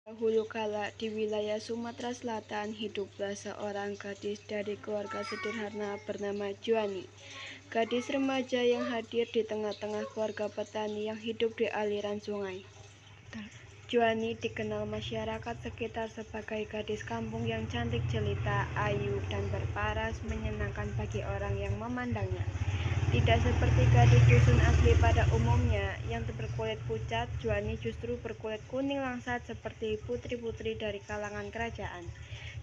Dahulu kala di wilayah Sumatera Selatan hiduplah seorang gadis dari keluarga sederhana bernama Juani. Gadis remaja yang hadir di tengah-tengah keluarga petani yang hidup di aliran sungai. Juani dikenal masyarakat sekitar sebagai gadis kampung yang cantik jelita, ayu, dan berparas menyenangkan bagi orang yang memandangnya. Tidak seperti gadis dusun asli pada umumnya yang berkulit pucat, Juani justru berkulit kuning langsat seperti putri-putri dari kalangan kerajaan.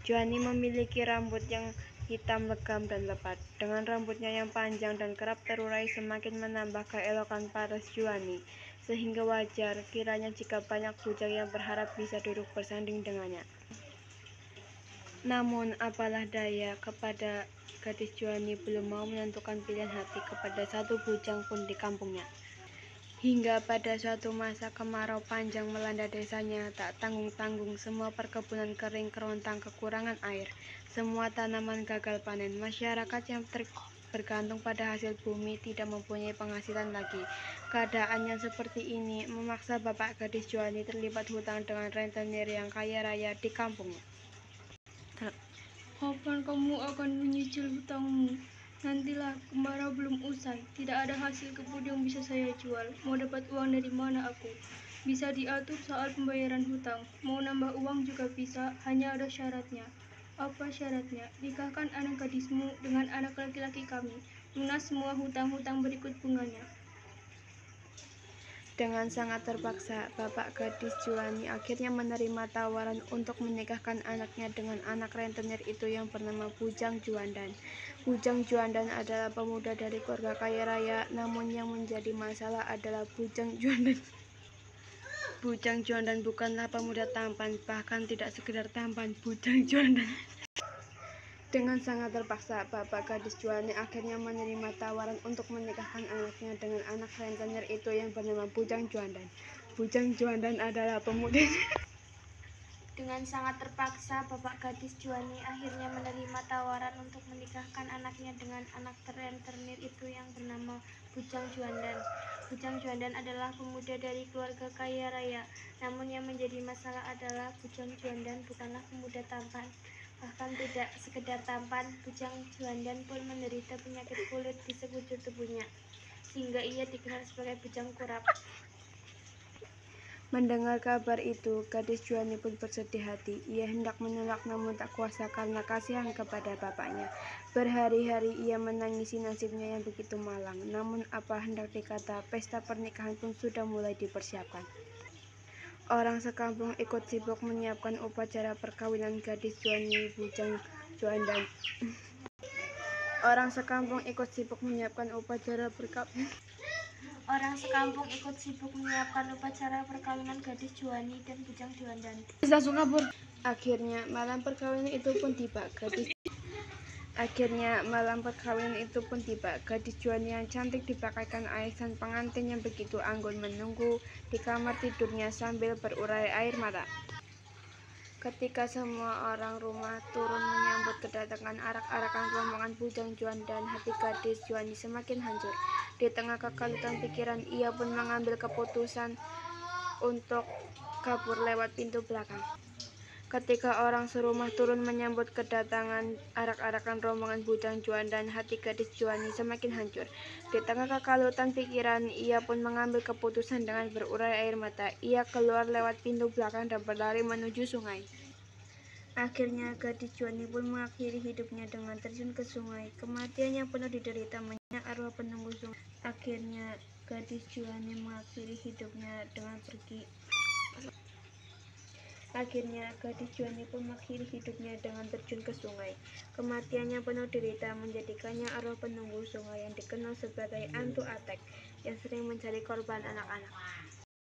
Juani memiliki rambut yang hitam legam dan lebat. Dengan rambutnya yang panjang dan kerap terurai semakin menambah keelokan paras Juani, sehingga wajar kiranya jika banyak bujang yang berharap bisa duduk bersanding dengannya. Namun apalah daya, kepada gadis Juani belum mau menentukan pilihan hati kepada satu bujang pun di kampungnya. Hingga pada suatu masa kemarau panjang melanda desanya, tak tanggung-tanggung semua perkebunan kering kerontang kekurangan air. Semua tanaman gagal panen. Masyarakat yang bergantung pada hasil bumi tidak mempunyai penghasilan lagi. Keadaan yang seperti ini memaksa bapak gadis Juani terlibat hutang dengan rentenir yang kaya raya di kampungnya. Kapan kamu akan menyicil hutangmu? Nantilah, kemarau belum usai. Tidak ada hasil kebun yang bisa saya jual. Mau dapat uang dari mana aku? Bisa diatur soal pembayaran hutang. Mau nambah uang juga bisa, hanya ada syaratnya. Apa syaratnya? Nikahkan anak gadismu dengan anak laki-laki kami. Lunas semua hutang-hutang berikut bunganya. Dengan sangat terpaksa, bapak gadis Juani akhirnya menerima tawaran untuk menikahkan anaknya dengan anak rentenir itu yang bernama Bujang Juandan. Bujang Juandan adalah pemuda dari keluarga kaya raya, namun yang menjadi masalah adalah Bujang Juandan. Bujang Juandan bukanlah pemuda tampan, bahkan tidak sekedar tampan, Bujang Juandan. Dengan sangat terpaksa, bapak gadis Juani akhirnya menerima tawaran untuk menikahkan anaknya dengan anak rentenir itu yang bernama Bujang Juandan. Bujang Juandan adalah pemuda. Dengan sangat terpaksa, bapak gadis Juani akhirnya menerima tawaran untuk menikahkan anaknya dengan anak rentenir itu yang bernama Bujang Juandan. Bujang Juandan adalah pemuda dari keluarga kaya raya, namun yang menjadi masalah adalah Bujang Juandan bukanlah pemuda tampan. Bahkan tidak sekedar tampan, Bujang Juandan pun menderita penyakit kulit di sekujur tubuhnya, sehingga ia dikenal sebagai bujang kurap. Mendengar kabar itu, gadis Juani pun bersedih hati. Ia hendak menolak namun tak kuasa karena kasihan kepada bapaknya. Berhari-hari ia menangisi nasibnya yang begitu malang. Namun apa hendak dikata, pesta pernikahan pun sudah mulai dipersiapkan. Orang sekampung ikut sibuk menyiapkan upacara perkawinan gadis Juani Bujang Juandan. Orang sekampung ikut sibuk menyiapkan upacara perkawinan. Orang sekampung ikut sibuk menyiapkan upacara perkawinan gadis Juani dan Bujang Juandan. Akhirnya malam perkawinan itu pun tiba. Gadis Juani yang cantik dipakaikan aisan pengantin yang begitu anggun menunggu di kamar tidurnya sambil berurai air mata. Ketika semua orang rumah turun menyambut kedatangan arak-arakan rombongan Bujang Juandan, hati gadis Juani semakin hancur. Di tengah kekalutan pikiran, ia pun mengambil keputusan untuk kabur lewat pintu belakang. Ketika orang serumah turun menyambut kedatangan arak-arakan rombongan Bujang Juandan, hati gadis Juani semakin hancur. Di tengah kekalutan pikiran, ia pun mengambil keputusan dengan berurai air mata. Ia keluar lewat pintu belakang dan berlari menuju sungai. Akhirnya gadis Juani pun mengakhiri hidupnya dengan terjun ke sungai. Kematian yang penuh diderita banyak arwah penunggu sungai. Akhirnya gadis Juani mengakhiri hidupnya dengan pergi. Akhirnya gadis Juani pun mengakhiri hidupnya dengan terjun ke sungai. Kematiannya penuh derita menjadikannya arwah penunggu sungai yang dikenal sebagai Antu Atek yang sering mencari korban anak-anak.